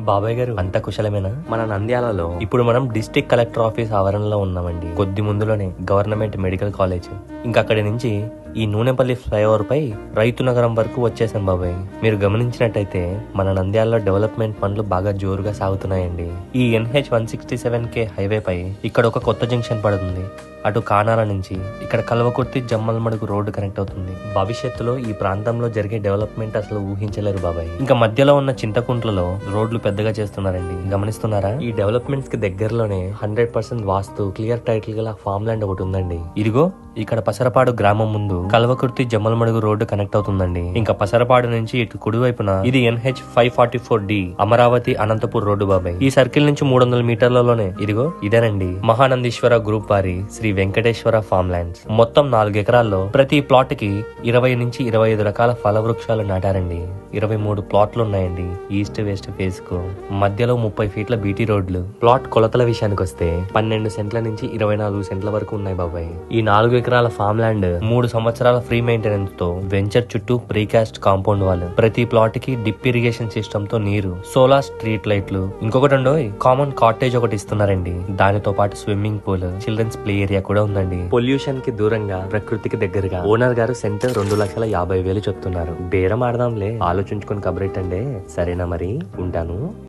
బాబాయ్ గారు అంతా కుశలమేనా? మన నంద్యాలలో ఇప్పుడు మనం డిస్ట్రిక్ట్ కలెక్టర్ ఆఫీస్ ఆవరణలో ఉన్నామండి. కొద్ది ముందులోనే గవర్నమెంట్ మెడికల్ కాలేజ్, ఇంకా అక్కడి నుంచి ఈ నూనెపల్లి ఫ్లైఓవర్ పై రైతు నగరం వరకు వచ్చేసాం బాబాయ్. మీరు గమనించినట్టయితే మన నంద్యాలలో డెవలప్మెంట్ పనులు బాగా జోరుగా సాగుతున్నాయండి. ఈ NH 167K హైవే పై ఇక్కడ ఒక కొత్త జంక్షన్ పడుతుంది. అటు కానాల నుంచి ఇక్కడ కల్వకుర్తి జమ్మలమడుగు రోడ్డు కనెక్ట్ అవుతుంది. భవిష్యత్తులో ఈ ప్రాంతంలో జరిగే డెవలప్మెంట్ అసలు ఊహించలేరు బాబాయ్. ఇంకా మధ్యలో ఉన్న చింతకుంట్లలో రోడ్లు పెద్దగా చేస్తున్నారండి, గమనిస్తున్నారా? ఈ డెవలప్మెంట్స్ కి దగ్గరలోనే 100% వాస్తు క్లియర్ టైటిల్ గల ఫామ్ ల్యాండ్ ఒకటి ఉందండి. ఇదిగో ఇక్కడ పసరపాడు గ్రామం ముందు కల్వకుర్తి జమ్మలమడుగు రోడ్డు కనెక్ట్ అవుతుందండి. ఇంకా పసరపాడు నుంచి ఇటు కుడివైపున ఇది NH 544D Amaravati Anantapur road బాబాయ్. ఈ సర్కిల్ నుంచి 300 మీటర్లలోనే ఇదిగో ఇదేనండి మహానందీశ్వర గ్రూప్ వారి శ్రీ వెంకటేశ్వర ఫామ్ ల్యాండ్స్. మొత్తం 4 ఎకరాల్లో ప్రతి ప్లాట్ కి 20 నుంచి 25 రకాల ఫల వృక్షాలు నాటారండి. 23 ప్లాట్లు ఉన్నాయండి ఈస్ట్ వెస్ట్ ఫేస్ కు. మధ్యలో 30 ఫీట్ల బీటీ రోడ్లు. ప్లాట్ కొలతల విషయానికి వస్తే 12 సెంట్ల నుంచి 24 సెంట్ల వరకు ఉన్నాయి బాబాయ్. ఈ 4 ఎకరాల ఫామ్ ల్యాండ్ 3 సంవత్సరాల ఫ్రీ మెయింటెనెన్స్ తో వెంచర్ చుట్టూ ప్రీకాస్ట్ కాంపౌండ్ వాల్, ప్రతి ప్లాట్ కి డిప్ ఇరిగేషన్ సిస్టమ్ తో నీరు, సోలార్ స్ట్రీట్ లైట్లు, ఇంకొకటి కామన్ కాటేజ్ ఒకటి ఇస్తున్నారండి. దానితో పాటు swimming pool, children's play area కూడా ఉందండి. పొల్యూషన్ కి దూరంగా ప్రకృతికి దగ్గరగా. ఓనర్ గారు సెంటర్ 2,50,000 చెప్తున్నారు. బేరం ఆడదాంలే, ఆలోచించుకొని కబరెట్టండి. సరేనా మరి, ఉంటాను.